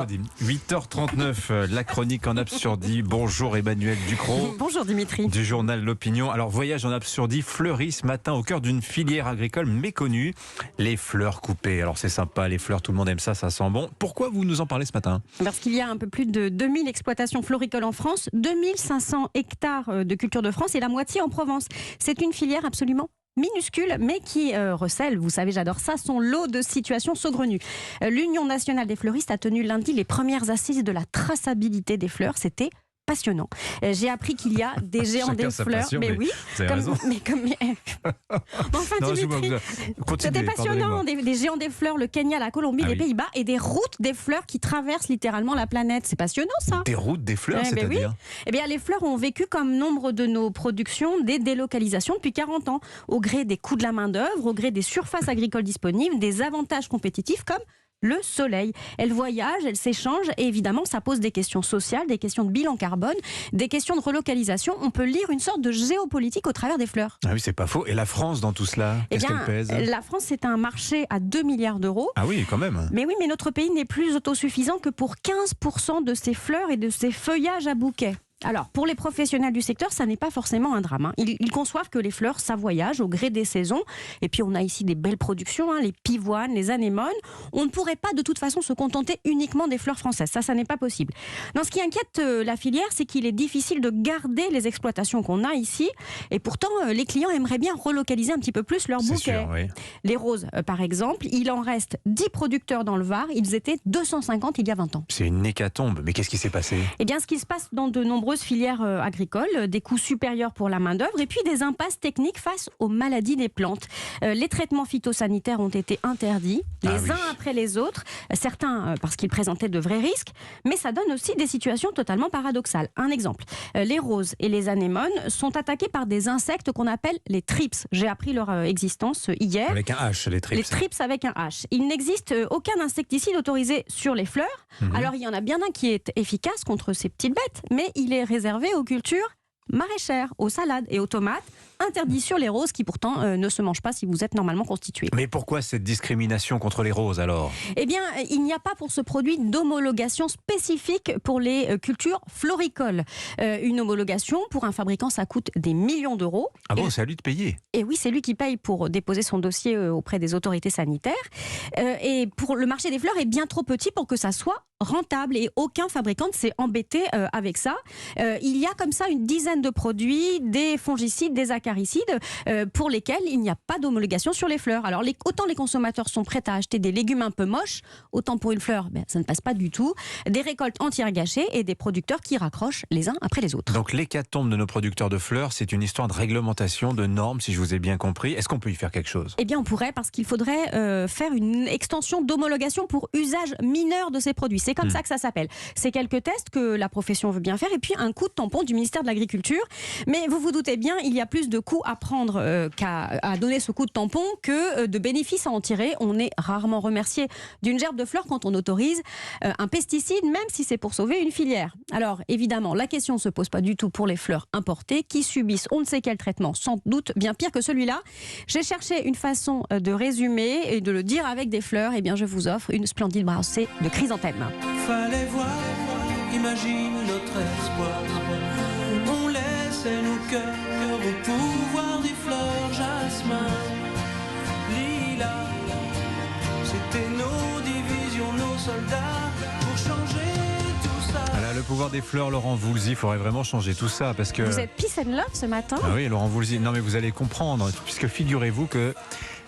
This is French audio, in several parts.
8h39, la chronique en Absurdie. Bonjour Emmanuel Ducrot. Bonjour Dimitri. Du journal L'Opinion. Alors, voyage en Absurdie fleurit ce matin au cœur d'une filière agricole méconnue. Les fleurs coupées. Alors, c'est sympa, les fleurs, tout le monde aime ça, ça sent bon. Pourquoi vous nous en parlez ce matin ? Parce qu'il y a un peu plus de 2000 exploitations floricoles en France, 2500 hectares de culture de France et la moitié en Provence. C'est une filière absolument minuscule, mais qui recèle, vous savez, j'adore ça, son lot de situations saugrenues. L'Union nationale des fleuristes a tenu lundi les premières assises de la traçabilité des fleurs. C'était passionnant. J'ai appris qu'il y a des géants des fleurs. Mais oui, enfin, Non, Dimitri, c'était passionnant. Des géants des fleurs, le Kenya, la Colombie, les Pays-Bas et des routes des fleurs qui traversent littéralement la planète. C'est passionnant, ça. Des routes des fleurs, c'est-à-dire Eh bien, les fleurs ont vécu comme nombre de nos productions des délocalisations depuis 40 ans, au gré des coûts de la main-d'œuvre, au gré des surfaces agricoles disponibles, des avantages compétitifs comme le soleil. Elles voyagent, elles s'échangent et évidemment ça pose des questions sociales, des questions de bilan carbone, des questions de relocalisation. On peut lire une sorte de géopolitique au travers des fleurs. Ah oui, c'est pas faux. Et la France dans tout cela, qu'est-ce qu'elle pèse ? La France, c'est un marché à 2 milliards d'euros. Ah oui, quand même. Mais oui, mais notre pays n'est plus autosuffisant que pour 15% de ses fleurs et de ses feuillages à bouquets. Alors, pour les professionnels du secteur, ça n'est pas forcément un drame. Ils conçoivent que les fleurs, ça voyage au gré des saisons. Et puis, on a ici des belles productions, les pivoines, les anémones. On ne pourrait pas, de toute façon, se contenter uniquement des fleurs françaises. Ça n'est pas possible. Non, ce qui inquiète la filière, c'est qu'il est difficile de garder les exploitations qu'on a ici. Et pourtant, les clients aimeraient bien relocaliser un petit peu plus leurs bouquets. Sûr, oui. Les roses, par exemple, il en reste 10 producteurs dans le Var. Ils étaient 250 il y a 20 ans. C'est une hécatombe. Mais qu'est-ce qui s'est passé ? Eh bien, ce qui se passe dans de nombreuses filières agricoles, des coûts supérieurs pour la main-d'œuvre et puis des impasses techniques face aux maladies des plantes. Les traitements phytosanitaires ont été interdits, uns après les autres, certains parce qu'ils présentaient de vrais risques, mais ça donne aussi des situations totalement paradoxales. Un exemple, les roses et les anémones sont attaqués par des insectes qu'on appelle les thrips. J'ai appris leur existence hier. Avec un H, les thrips. Les thrips avec un H. Il n'existe aucun insecticide autorisé sur les fleurs. Alors il y en a bien un qui est efficace contre ces petites bêtes, mais il est réservé aux cultures maraîchères, aux salades et aux tomates, interdit sur les roses qui pourtant ne se mangent pas si vous êtes normalement constitué. Mais pourquoi cette discrimination contre les roses alors ? Eh bien, il n'y a pas pour ce produit d'homologation spécifique pour les cultures floricoles. Une homologation, pour un fabricant, ça coûte des millions d'euros. Ah bon, c'est à lui de payer ? Et oui, c'est lui qui paye pour déposer son dossier auprès des autorités sanitaires. Et pour le marché des fleurs est bien trop petit pour que ça soit rentable et aucun fabricant ne s'est embêté avec ça. Il y a comme ça une dizaine de produits, des fongicides, des acaricides, pour lesquels il n'y a pas d'homologation sur les fleurs. Alors autant les consommateurs sont prêts à acheter des légumes un peu moches, autant pour une fleur, ça ne passe pas du tout. Des récoltes entières gâchées et des producteurs qui raccrochent les uns après les autres. Donc l'hécatombe de nos producteurs de fleurs, c'est une histoire de réglementation, de normes, si je vous ai bien compris. Est-ce qu'on peut y faire quelque chose ? Eh bien, on pourrait, parce qu'il faudrait faire une extension d'homologation pour usage mineur de ces produits. C'est comme ça que ça s'appelle. C'est quelques tests que la profession veut bien faire et puis un coup de tampon du ministère de l'Agriculture. Mais vous vous doutez bien, il y a plus de coûts à prendre qu'à donner ce coup de tampon que de bénéfices à en tirer. On est rarement remercié d'une gerbe de fleurs quand on autorise un pesticide, même si c'est pour sauver une filière. Alors, évidemment, la question ne se pose pas du tout pour les fleurs importées qui subissent on ne sait quel traitement, sans doute bien pire que celui-là. J'ai cherché une façon de résumer et de le dire avec des fleurs. Eh bien, je vous offre une splendide brassée de chrysanthèmes. Fallait voir, imagine notre espoir. On laissait nos cœurs au pouvoir des fleurs jasmin, lilas. C'était nos divisions, nos soldats pour changer tout ça. Voilà, le pouvoir des fleurs, Laurent Voulzy, il faudrait vraiment changer tout ça parce que... Vous êtes peace and love ce matin ? Ah oui, Laurent Voulzy, non mais vous allez comprendre, puisque figurez-vous que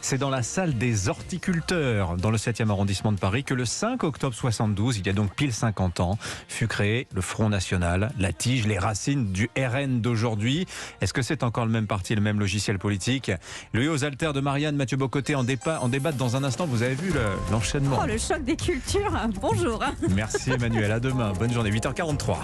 c'est dans la salle des horticulteurs, dans le 7e arrondissement de Paris, que le 5 octobre 72, il y a donc pile 50 ans, fut créé le Front National, la tige, les racines du RN d'aujourd'hui. Est-ce que c'est encore le même parti, le même logiciel politique ? Lui aux haltères de Marianne, Mathieu Bocoté en débattent dans un instant. Vous avez vu l'enchaînement ? Oh, le choc des cultures. Bonjour. Merci Emmanuel, à demain. Bonne journée, 8h43.